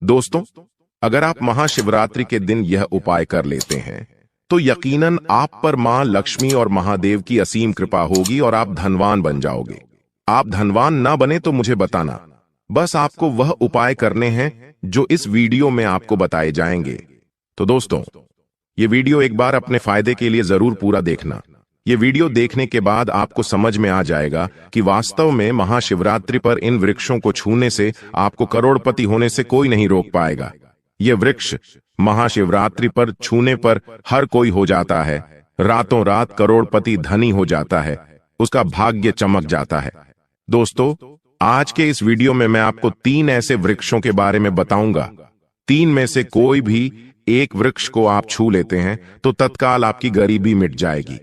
दोस्तों, अगर आप महाशिवरात्रि के दिन यह उपाय कर लेते हैं तो यकीनन आप पर मां लक्ष्मी और महादेव की असीम कृपा होगी और आप धनवान बन जाओगे। आप धनवान ना बने तो मुझे बताना, बस आपको वह उपाय करने हैं जो इस वीडियो में आपको बताए जाएंगे। तो दोस्तों, ये वीडियो एक बार अपने फायदे के लिए जरूर पूरा देखना। ये वीडियो देखने के बाद आपको समझ में आ जाएगा कि वास्तव में महाशिवरात्रि पर इन वृक्षों को छूने से आपको करोड़पति होने से कोई नहीं रोक पाएगा। ये वृक्ष महाशिवरात्रि पर छूने पर हर कोई हो जाता है, रातों रात करोड़पति धनी हो जाता है, उसका भाग्य चमक जाता है। दोस्तों, आज के इस वीडियो में मैं आपको 3 ऐसे वृक्षों के बारे में बताऊंगा। 3 में से कोई भी एक वृक्ष को आप छू लेते हैं तो तत्काल आपकी गरीबी मिट जाएगी।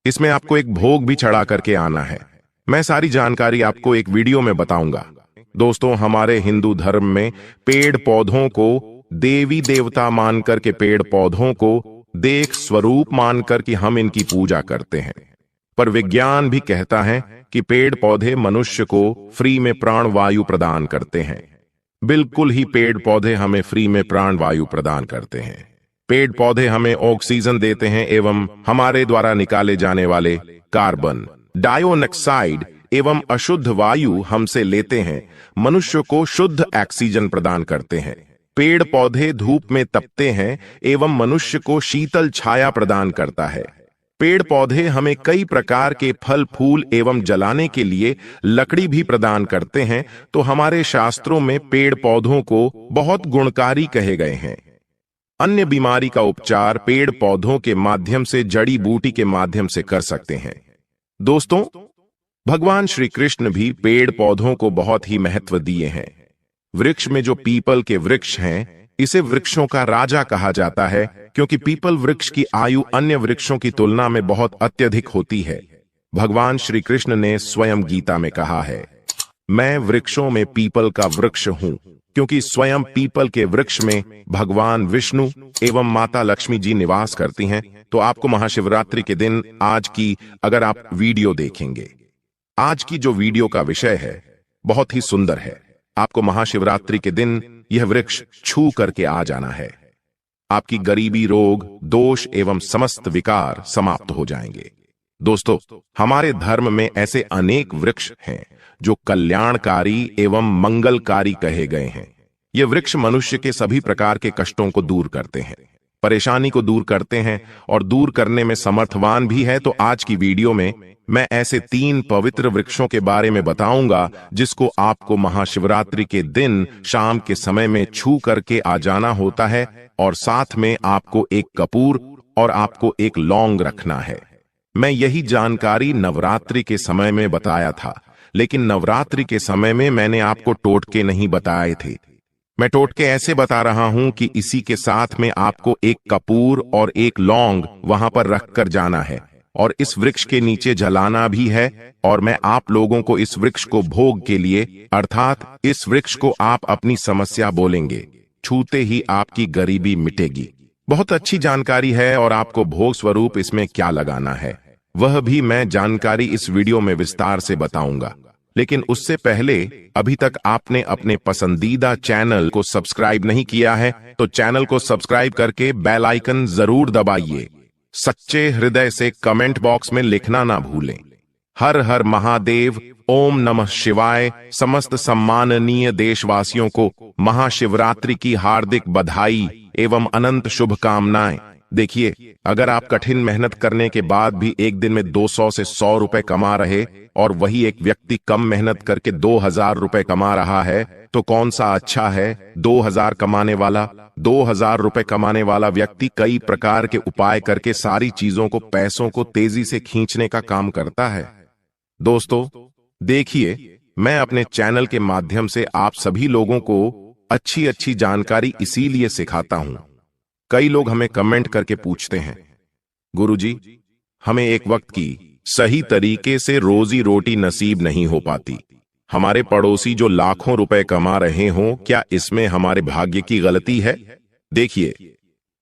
इसमें आपको एक भोग भी चढ़ा करके आना है। मैं सारी जानकारी आपको एक वीडियो में बताऊंगा। दोस्तों, हमारे हिंदू धर्म में पेड़ पौधों को देवी देवता मानकर के पेड़ पौधों को देख स्वरूप मानकर कि हम इनकी पूजा करते हैं। पर विज्ञान भी कहता है कि पेड़ पौधे मनुष्य को फ्री में प्राण वायु प्रदान करते हैं। बिल्कुल ही पेड़ पौधे हमें फ्री में प्राण वायु प्रदान करते हैं। पेड़ पौधे हमें ऑक्सीजन देते हैं एवं हमारे द्वारा निकाले जाने वाले कार्बन डाइऑक्साइड एवं अशुद्ध वायु हमसे लेते हैं, मनुष्य को शुद्ध ऑक्सीजन प्रदान करते हैं। पेड़ पौधे धूप में तपते हैं एवं मनुष्य को शीतल छाया प्रदान करता है। पेड़ पौधे हमें कई प्रकार के फल फूल एवं जलाने के लिए लकड़ी भी प्रदान करते हैं। तो हमारे शास्त्रों में पेड़ पौधों को बहुत गुणकारी कहे गए हैं। अन्य बीमारी का उपचार पेड़ पौधों के माध्यम से, जड़ी बूटी के माध्यम से कर सकते हैं। दोस्तों, भगवान श्री कृष्ण भी पेड़ पौधों को बहुत ही महत्व दिए हैं। वृक्ष में जो पीपल के वृक्ष हैं, इसे वृक्षों का राजा कहा जाता है, क्योंकि पीपल वृक्ष की आयु अन्य वृक्षों की तुलना में बहुत अत्यधिक होती है। भगवान श्री कृष्ण ने स्वयं गीता में कहा है, मैं वृक्षों में पीपल का वृक्ष हूं, क्योंकि स्वयं पीपल के वृक्ष में भगवान विष्णु एवं माता लक्ष्मी जी निवास करती हैं। तो आपको महाशिवरात्रि के दिन आज की अगर आप वीडियो देखेंगे, आज की जो वीडियो का विषय है बहुत ही सुंदर है। आपको महाशिवरात्रि के दिन यह वृक्ष छू करके आ जाना है। आपकी गरीबी, रोग, दोष एवं समस्त विकार समाप्त हो जाएंगे। दोस्तों, हमारे धर्म में ऐसे अनेक वृक्ष हैं जो कल्याणकारी एवं मंगलकारी कहे गए हैं। ये वृक्ष मनुष्य के सभी प्रकार के कष्टों को दूर करते हैं, परेशानी को दूर करते हैं और दूर करने में समर्थवान भी है। तो आज की वीडियो में मैं ऐसे 3 पवित्र वृक्षों के बारे में बताऊंगा जिसको आपको महाशिवरात्रि के दिन शाम के समय में छू करके आ जाना होता है, और साथ में आपको एक कपूर और आपको एक लौंग रखना है। मैं यही जानकारी नवरात्रि के समय में बताया था, लेकिन नवरात्रि के समय में मैंने आपको टोटके नहीं बताए थे। मैं टोटके ऐसे बता रहा हूं कि इसी के साथ में आपको एक कपूर और एक लौंग वहां पर रखकर जाना है और इस वृक्ष के नीचे जलाना भी है। और मैं आप लोगों को इस वृक्ष को भोग के लिए, अर्थात इस वृक्ष को आप अपनी समस्या बोलेंगे, छूते ही आपकी गरीबी मिटेगी। बहुत अच्छी जानकारी है और आपको भोग स्वरूप इसमें क्या लगाना है वह भी मैं जानकारी इस वीडियो में विस्तार से बताऊंगा। लेकिन उससे पहले अभी तक आपने अपने पसंदीदा चैनल को सब्सक्राइब नहीं किया है तो चैनल को सब्सक्राइब करके बेल आइकन जरूर दबाइए। सच्चे हृदय से कमेंट बॉक्स में लिखना ना भूलें, हर हर महादेव, ओम नमः शिवाय। समस्त सम्माननीय देशवासियों को महाशिवरात्रि की हार्दिक बधाई एवं अनंत शुभकामनाएं। देखिए, अगर आप कठिन मेहनत करने के बाद भी एक दिन में 200 से 100 रुपए कमा रहे और वही एक व्यक्ति कम मेहनत करके 2000 रुपए कमा रहा है, तो कौन सा अच्छा है? 2000 कमाने वाला, 2000 रुपए कमाने वाला व्यक्ति कई प्रकार के उपाय करके सारी चीजों को, पैसों को तेजी से खींचने का काम करता है। दोस्तों, देखिए, मैं अपने चैनल के माध्यम से आप सभी लोगों को अच्छी अच्छी जानकारी इसीलिए सिखाता हूं। कई लोग हमें कमेंट करके पूछते हैं, गुरुजी, हमें एक वक्त की सही तरीके से रोजी रोटी नसीब नहीं हो पाती। हमारे पड़ोसी जो लाखों रुपए कमा रहे हों, क्या इसमें हमारे भाग्य की गलती है? देखिए,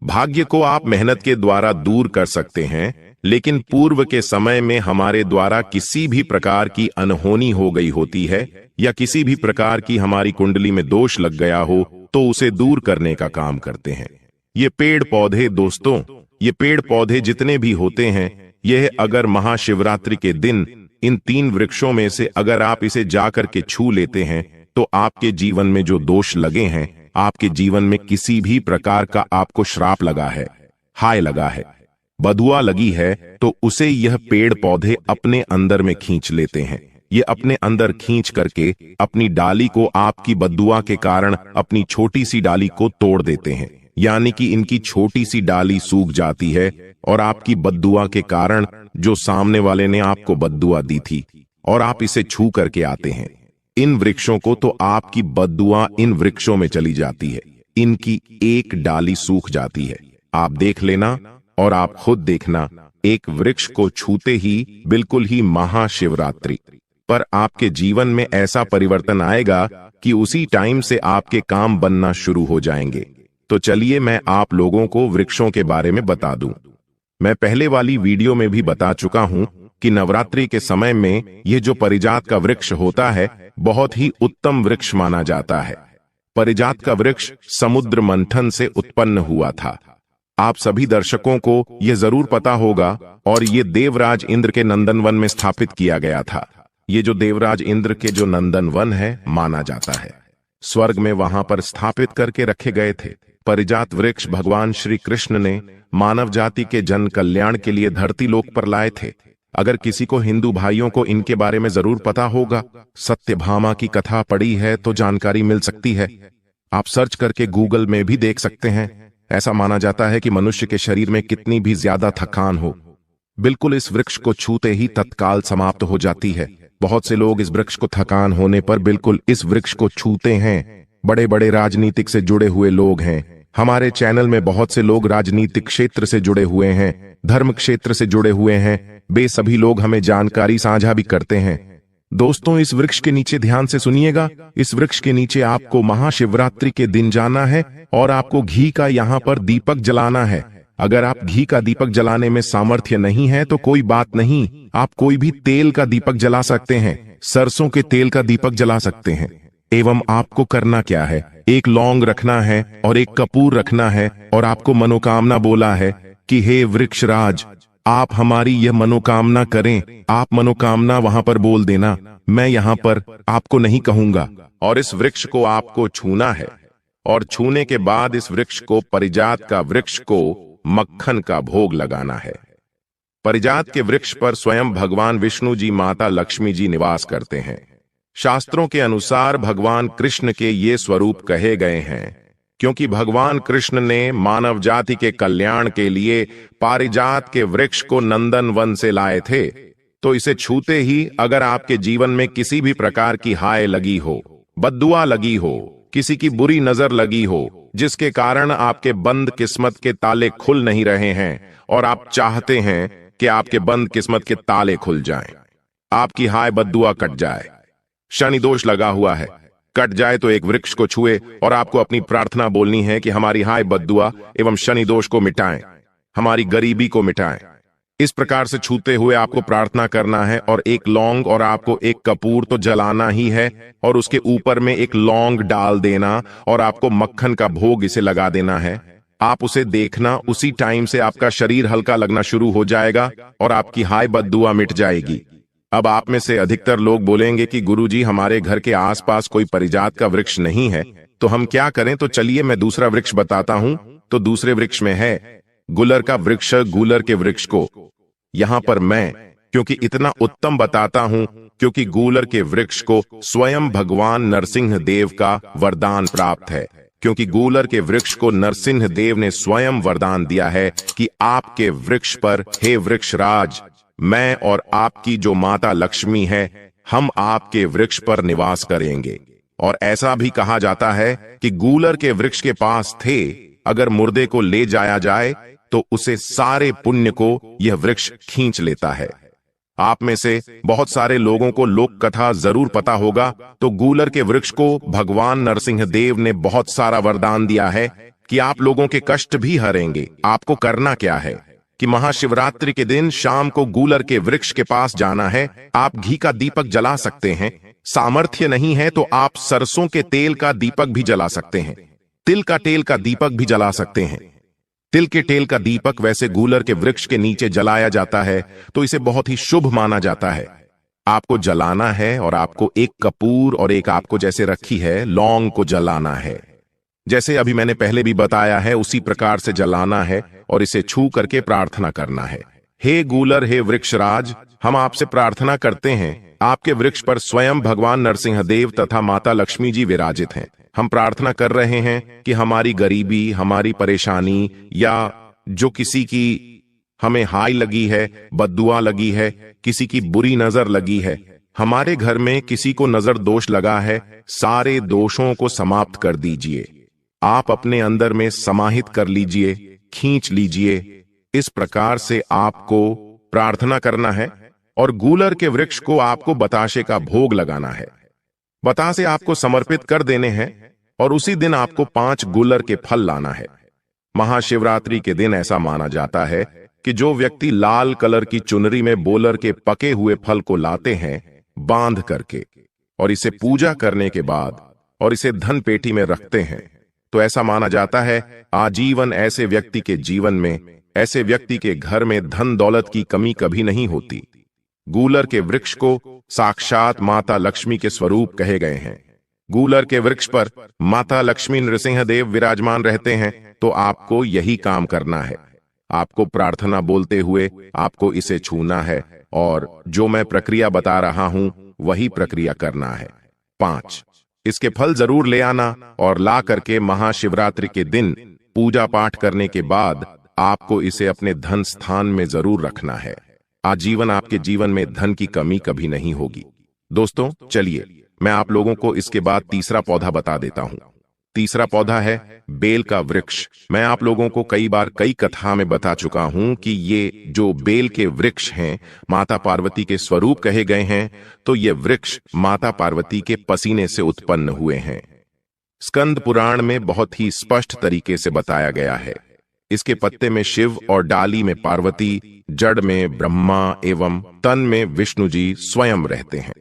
भाग्य को आप मेहनत के द्वारा दूर कर सकते हैं, लेकिन पूर्व के समय में हमारे द्वारा किसी भी प्रकार की अनहोनी हो गई होती है या किसी भी प्रकार की हमारी कुंडली में दोष लग गया हो, तो उसे दूर करने का काम करते हैं। ये पेड़ पौधे दोस्तों, ये पेड़ पौधे जितने भी होते हैं, यह अगर महाशिवरात्रि के दिन इन 3 वृक्षों में से अगर आप इसे जाकर के छू लेते हैं तो आपके जीवन में जो दोष लगे हैं, आपके जीवन में किसी भी प्रकार का आपको श्राप लगा है, हाय लगा है, बदुआ लगी है, तो उसे यह पेड़ पौधे अपने अंदर में खींच लेते हैं। ये अपने अंदर खींच करके अपनी डाली को आपकी बदुआ के कारण अपनी छोटी सी डाली को तोड़ देते हैं, यानी कि इनकी छोटी सी डाली सूख जाती है और आपकी बददुआ के कारण जो सामने वाले ने आपको बददुआ दी थी और आप इसे छू करके आते हैं इन वृक्षों को, तो आपकी बददुआ इन वृक्षों में चली जाती है, इनकी एक डाली सूख जाती है। आप देख लेना और आप खुद देखना, एक वृक्ष को छूते ही बिल्कुल ही महाशिवरात्रि पर आपके जीवन में ऐसा परिवर्तन आएगा कि उसी टाइम से आपके काम बनना शुरू हो जाएंगे। तो चलिए मैं आप लोगों को वृक्षों के बारे में बता दूं। मैं पहले वाली वीडियो में भी बता चुका हूं कि नवरात्रि के समय में यह जो परिजात का वृक्ष होता है बहुत ही उत्तम वृक्ष माना जाता है। परिजात का वृक्ष समुद्र मंथन से उत्पन्न हुआ था। आप सभी दर्शकों को यह जरूर पता होगा और ये देवराज इंद्र के नंदनवन में स्थापित किया गया था। ये जो देवराज इंद्र के जो नंदनवन है माना जाता है, स्वर्ग में वहां पर स्थापित करके रखे गए थे। परिजात वृक्ष भगवान श्री कृष्ण ने मानव जाति के जन कल्याण के लिए धरती लोक पर लाए थे। अगर किसी को हिंदू भाइयों को इनके बारे में जरूर पता होगा, सत्यभामा की कथा पढ़ी है तो जानकारी मिल सकती है। आप सर्च करके गूगल में भी देख सकते हैं। ऐसा माना जाता है कि मनुष्य के शरीर में कितनी भी ज्यादा थकान हो, बिल्कुल इस वृक्ष को छूते ही तत्काल समाप्त हो जाती है। बहुत से लोग इस वृक्ष को थकान होने पर बिल्कुल इस वृक्ष को छूते हैं। बड़े बड़े राजनीतिक से जुड़े हुए लोग हैं। हमारे चैनल में बहुत से लोग राजनीतिक क्षेत्र से जुड़े हुए हैं, धर्म क्षेत्र से जुड़े हुए हैं। वे सभी लोग हमें जानकारी साझा भी करते हैं। दोस्तों, इस वृक्ष के नीचे ध्यान से सुनिएगा। इस वृक्ष के नीचे आपको महाशिवरात्रि के दिन जाना है और आपको घी का यहाँ पर दीपक जलाना है। अगर आप घी का दीपक जलाने में सामर्थ्य नहीं है तो कोई बात नहीं, आप कोई भी तेल का दीपक जला सकते हैं, सरसों के तेल का दीपक जला सकते हैं। एवं आपको करना क्या है, एक लौंग रखना है और एक कपूर रखना है और आपको मनोकामना बोला है कि हे वृक्षराज, आप हमारी यह मनोकामना करें। आप मनोकामना वहां पर बोल देना, मैं यहाँ पर आपको नहीं कहूंगा। और इस वृक्ष को आपको छूना है और छूने के बाद इस वृक्ष को, परिजात का वृक्ष को मक्खन का भोग लगाना है। परिजात के वृक्ष पर स्वयं भगवान विष्णु जी, माता लक्ष्मी जी निवास करते हैं। शास्त्रों के अनुसार भगवान कृष्ण के ये स्वरूप कहे गए हैं क्योंकि भगवान कृष्ण ने मानव जाति के कल्याण के लिए पारिजात के वृक्ष को नंदन वन से लाए थे। तो इसे छूते ही अगर आपके जीवन में किसी भी प्रकार की हाय लगी हो, बद्दुआ लगी हो, किसी की बुरी नजर लगी हो, जिसके कारण आपके बंद किस्मत के ताले खुल नहीं रहे हैं और आप चाहते हैं कि आपके बंद किस्मत के ताले खुल जाएं, आपकी हाय बद्दुआ कट जाए, शनि दोष लगा हुआ है, कट जाए, तो एक वृक्ष को छुए और आपको अपनी प्रार्थना बोलनी है कि हमारी हाय बद्दुआ एवं शनि दोष को मिटाएं, हमारी गरीबी को मिटाएं। इस प्रकार से छूते हुए आपको प्रार्थना करना है और एक लौंग और आपको एक कपूर तो जलाना ही है और उसके ऊपर में एक लौंग डाल देना और आपको मक्खन का भोग इसे लगा देना है। आप उसे देखना, उसी टाइम से आपका शरीर हल्का लगना शुरू हो जाएगा और आपकी हाय बद्दुआ मिट जाएगी। अब आप में से अधिकतर लोग बोलेंगे कि गुरुजी, हमारे घर के आसपास कोई परिजात का वृक्ष नहीं है, तो हम क्या करें? तो चलिए मैं दूसरा वृक्ष बताता हूं। तो दूसरे वृक्ष में है गुलर का वृक्ष। गुलर के वृक्ष को यहां पर मैं क्योंकि इतना उत्तम बताता हूं क्योंकि गुलर के वृक्ष को स्वयं भगवान नरसिंह देव का वरदान प्राप्त है। क्योंकि गुलर के वृक्ष को नरसिंह देव ने स्वयं वरदान दिया है कि आपके वृक्ष पर, हे वृक्षराज, मैं और आपकी जो माता लक्ष्मी है, हम आपके वृक्ष पर निवास करेंगे। और ऐसा भी कहा जाता है कि गुलर के वृक्ष के पास थे, अगर मुर्दे को ले जाया जाए तो उसे सारे पुण्य को यह वृक्ष खींच लेता है। आप में से बहुत सारे लोगों को लोक कथा जरूर पता होगा। तो गुलर के वृक्ष को भगवान नरसिंह देव ने बहुत सारा वरदान दिया है कि आप लोगों के कष्ट भी हरेंगे। आपको करना क्या है कि महाशिवरात्रि के दिन शाम को गुलर के वृक्ष के पास जाना है। आप घी का दीपक जला सकते हैं, सामर्थ्य नहीं है तो आप सरसों के तेल का दीपक भी जला सकते हैं। तिल का तेल का दीपक भी जला सकते हैं। तिल के तेल का दीपक वैसे गूलर के वृक्ष के नीचे जलाया जाता है तो इसे बहुत ही शुभ माना जाता है। आपको जलाना है और आपको एक कपूर और एक आपको जैसे रखी है लौंग को जलाना है। जैसे अभी मैंने पहले भी बताया है उसी प्रकार से जलाना है और इसे छू करके प्रार्थना करना है। हे गूलर, हे वृक्षराज, हम आपसे प्रार्थना करते हैं। आपके वृक्ष पर स्वयं भगवान नरसिंहदेव तथा माता लक्ष्मी जी विराजित हैं। हम प्रार्थना कर रहे हैं कि हमारी गरीबी, हमारी परेशानी या जो किसी की हमें हाय लगी है, बद्दुआ लगी है, किसी की बुरी नजर लगी है, हमारे घर में किसी को नजर दोष लगा है, सारे दोषों को समाप्त कर दीजिए। आप अपने अंदर में समाहित कर लीजिए, खींच लीजिए। इस प्रकार से आपको प्रार्थना करना है और गूलर के वृक्ष को आपको बताशे का भोग लगाना है। बतासे आपको समर्पित कर देने हैं और उसी दिन आपको 5 गूलर के फल लाना है। महाशिवरात्रि के दिन ऐसा माना जाता है कि जो व्यक्ति लाल कलर की चुनरी में बोलर के पके हुए फल को लाते हैं बांध करके और इसे पूजा करने के बाद और इसे धन पेटी में रखते हैं तो ऐसा माना जाता है आजीवन ऐसे व्यक्ति के जीवन में, ऐसे व्यक्ति के घर में धन दौलत की कमी कभी नहीं होती। गूलर के वृक्ष को साक्षात माता लक्ष्मी के स्वरूप कहे गए हैं। गूलर के वृक्ष पर माता लक्ष्मी नृसिंहदेव विराजमान रहते हैं तो आपको यही काम करना है। आपको प्रार्थना बोलते हुए आपको इसे छूना है और जो मैं प्रक्रिया बता रहा हूं वही प्रक्रिया करना है। 5, इसके फल जरूर ले आना और ला करके महाशिवरात्रि के दिन पूजा पाठ करने के बाद आपको इसे अपने धन स्थान में जरूर रखना है। आजीवन आपके जीवन में धन की कमी कभी नहीं होगी। दोस्तों चलिए मैं आप लोगों को इसके बाद तीसरा पौधा बता देता हूं। तीसरा पौधा है बेल का वृक्ष। मैं आप लोगों को कई बार कई कथा में बता चुका हूं कि ये जो बेल के वृक्ष हैं माता पार्वती के स्वरूप कहे गए हैं, तो ये वृक्ष माता पार्वती के पसीने से उत्पन्न हुए हैं। स्कंद पुराण में बहुत ही स्पष्ट तरीके से बताया गया है। इसके पत्ते में शिव और डाली में पार्वती, जड़ में ब्रह्मा एवं तन में विष्णु जी स्वयं रहते हैं।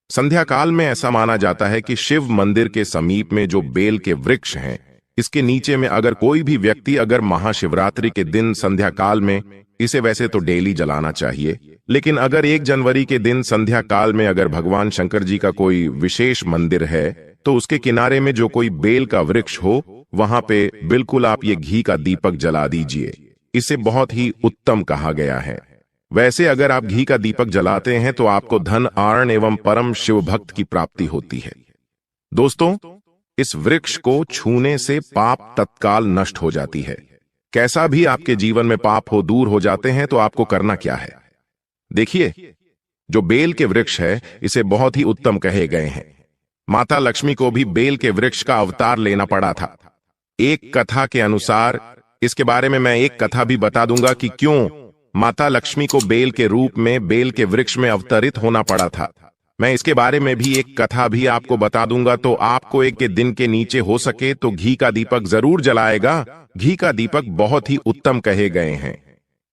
संध्या काल में ऐसा माना जाता है कि शिव मंदिर के समीप में जो बेल के वृक्ष हैं, इसके नीचे में अगर कोई भी व्यक्ति अगर महाशिवरात्रि के दिन संध्या काल में, इसे वैसे तो डेली जलाना चाहिए, लेकिन अगर 1 जनवरी के दिन संध्या काल में अगर भगवान शंकर जी का कोई विशेष मंदिर है तो उसके किनारे में जो कोई बेल का वृक्ष हो वहां पे बिल्कुल आप ये घी का दीपक जला दीजिए। इसे बहुत ही उत्तम कहा गया है। वैसे अगर आप घी का दीपक जलाते हैं तो आपको धन, आर्ण एवं परम शिव भक्त की प्राप्ति होती है। दोस्तों इस वृक्ष को छूने से पाप तत्काल नष्ट हो जाती है। कैसा भी आपके जीवन में पाप हो दूर हो जाते हैं तो आपको करना क्या है? देखिए जो बेल के वृक्ष है इसे बहुत ही उत्तम कहे गए हैं। माता लक्ष्मी को भी बेल के वृक्ष का अवतार लेना पड़ा था। एक कथा के अनुसार, इसके बारे में मैं एक कथा भी बता दूंगा कि क्यों माता लक्ष्मी को बेल के रूप में बेल के वृक्ष में अवतरित होना पड़ा था। मैं इसके बारे में भी एक कथा भी आपको बता दूंगा। तो आपको एक के दिन के नीचे हो सके तो घी का दीपक जरूर जलाएगा। घी का दीपक बहुत ही उत्तम कहे गए हैं।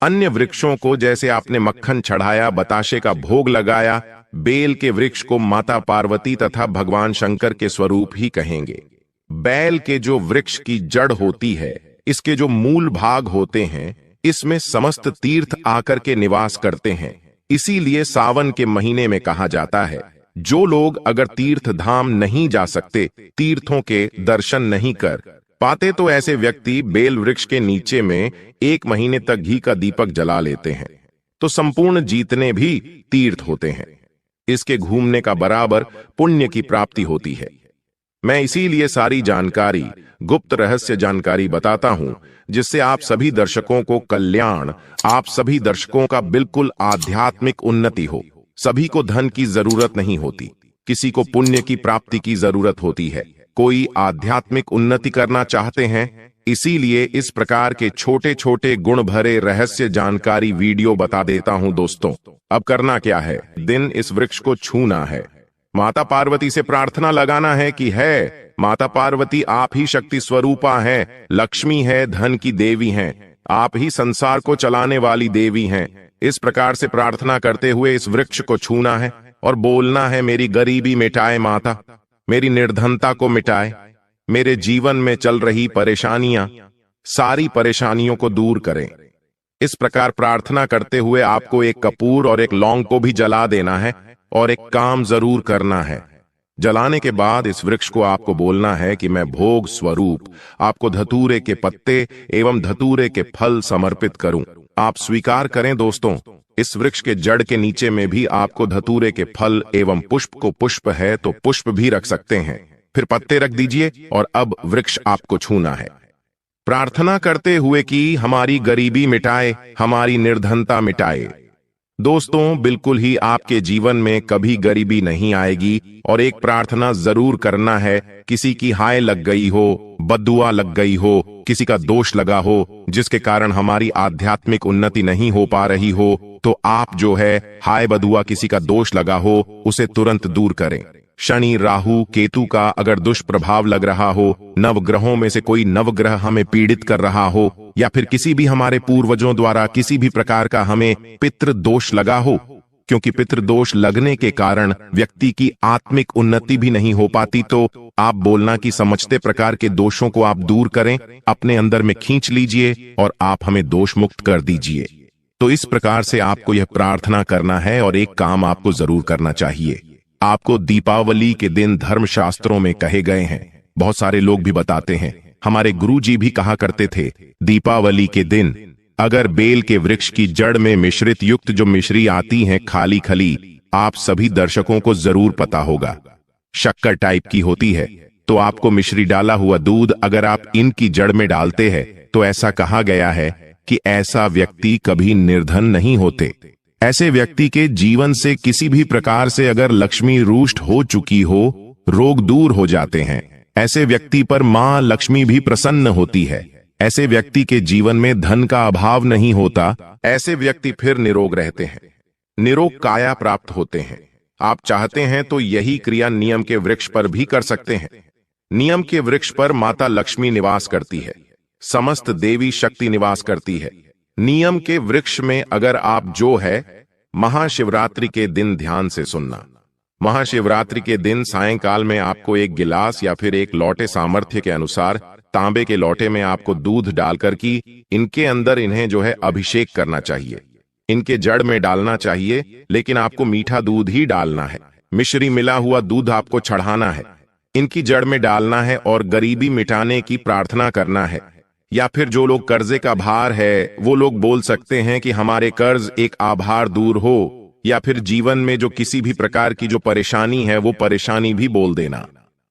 अन्य वृक्षों को जैसे आपने मक्खन चढ़ाया, बताशे का भोग लगाया, बेल के वृक्ष को माता पार्वती तथा भगवान शंकर के स्वरूप ही कहेंगे। बैल के जो वृक्ष की जड़ होती है, इसके जो मूल भाग होते हैं, इसमें समस्त तीर्थ आकर के निवास करते हैं। इसीलिए सावन के महीने में कहा जाता है जो लोग अगर तीर्थ धाम नहीं जा सकते, तीर्थों के दर्शन नहीं कर पाते, तो ऐसे व्यक्ति बेल वृक्ष के नीचे में 1 महीने तक घी का दीपक जला लेते हैं तो संपूर्ण जीतने भी तीर्थ होते हैं। इसके घूमने का बराबर पुण्य की प्राप्ति होती है। मैं इसीलिए सारी जानकारी, गुप्त रहस्य जानकारी बताता हूं जिससे आप सभी दर्शकों को कल्याण, आप सभी दर्शकों का बिल्कुल आध्यात्मिक उन्नति हो। सभी को धन की जरूरत नहीं होती, किसी को पुण्य की प्राप्ति की जरूरत होती है। कोई आध्यात्मिक उन्नति करना चाहते हैं, इसीलिए इस प्रकार के छोटे छोटे गुण भरे रहस्य जानकारी वीडियो बता देता हूं। दोस्तों अब करना क्या है? दिन इस वृक्ष को छूना है, माता पार्वती से प्रार्थना लगाना है कि है माता पार्वती आप ही शक्ति स्वरूपा हैं, लक्ष्मी है, धन की देवी हैं, आप ही संसार को चलाने वाली देवी हैं। इस प्रकार से प्रार्थना करते हुए इस वृक्ष को छूना है और बोलना है मेरी गरीबी मिटाए माता, मेरी निर्धनता को मिटाए, मेरे जीवन में चल रही परेशानियां, सारी परेशानियों को दूर करें। इस प्रकार प्रार्थना करते हुए आपको एक कपूर और एक लौंग को भी जला देना है और एक काम जरूर करना है। जलाने के बाद इस वृक्ष को आपको बोलना है कि मैं भोग स्वरूप आपको धतूरे के पत्ते एवं धतूरे के फल समर्पित करूं। आप स्वीकार करें दोस्तों, इस वृक्ष के जड़ के नीचे में भी आपको धतूरे के फल एवं पुष्प को, पुष्प है तो पुष्प भी रख सकते हैं, फिर पत्ते रख दीजिए और अब वृक्ष आपको छूना है। प्रार्थना करते हुए कि हमारी गरीबी मिटाए, हमारी निर्धनता मिटाए। दोस्तों, बिल्कुल ही आपके जीवन में कभी गरीबी नहीं आएगी। और एक प्रार्थना जरूर करना है, किसी की हाय लग गई हो, बद्दुआ लग गई हो, किसी का दोष लगा हो जिसके कारण हमारी आध्यात्मिक उन्नति नहीं हो पा रही हो, तो आप जो है हाय बद्दुआ किसी का दोष लगा हो उसे तुरंत दूर करें। शनि, राहु, केतु का अगर दुष्प्रभाव लग रहा हो, नवग्रहों में से कोई नवग्रह हमें पीड़ित कर रहा हो, या फिर किसी भी हमारे पूर्वजों द्वारा किसी भी प्रकार का हमें पितृ दोष लगा हो, क्योंकि पितृ दोष लगने के कारण व्यक्ति की आत्मिक उन्नति भी नहीं हो पाती, तो आप बोलना कि समझते प्रकार के दोषों को आप दूर करें, अपने अंदर में खींच लीजिए और आप हमें दोष मुक्त कर दीजिए। तो इस प्रकार से आपको यह प्रार्थना करना है और एक काम आपको जरूर करना चाहिए। आपको दीपावली के दिन धर्मशास्त्रों में कहे गए हैं, बहुत सारे लोग भी बताते हैं, हमारे गुरुजी भी कहा करते थे, दीपावली के दिन अगर बेल के वृक्ष की जड़ में मिश्रित युक्त जो मिश्री आती है खाली खली, आप सभी दर्शकों को जरूर पता होगा, शक्कर टाइप की होती है, तो आपको मिश्री डाला हुआ दूध अगर आप इनकी जड़ में डालते हैं तो ऐसा कहा गया है कि ऐसा व्यक्ति कभी निर्धन नहीं होते। ऐसे व्यक्ति के जीवन से किसी भी प्रकार से अगर लक्ष्मी रुष्ट हो चुकी हो, रोग दूर हो जाते हैं। ऐसे व्यक्ति पर मां लक्ष्मी भी प्रसन्न होती है। ऐसे व्यक्ति के जीवन में धन का अभाव नहीं होता। ऐसे व्यक्ति फिर निरोग रहते हैं, निरोग काया प्राप्त होते हैं। आप चाहते हैं तो यही क्रिया नियम के वृक्ष पर भी कर सकते हैं। नियम के वृक्ष पर माता लक्ष्मी निवास करती है, समस्त देवी शक्ति निवास करती है। नियम के वृक्ष में अगर आप जो है महाशिवरात्रि के दिन ध्यान से सुनना, महाशिवरात्रि के दिन सायंकाल में आपको एक गिलास या फिर एक लोटे सामर्थ्य के अनुसार तांबे के लोटे में आपको दूध डालकर की इनके अंदर इन्हें जो है अभिषेक करना चाहिए, इनके जड़ में डालना चाहिए, लेकिन आपको मीठा दूध ही डालना है। मिश्री मिला हुआ दूध आपको चढ़ाना है, इनकी जड़ में डालना है और गरीबी मिटाने की प्रार्थना करना है। या फिर जो लोग कर्जे का भार है वो लोग बोल सकते हैं कि हमारे कर्ज एक आभार दूर हो, या फिर जीवन में जो किसी भी प्रकार की जो परेशानी है वो परेशानी भी बोल देना।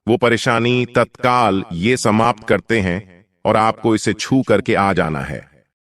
वो परेशानी तत्काल ये समाप्त करते हैं और आपको इसे छू करके आ जाना है।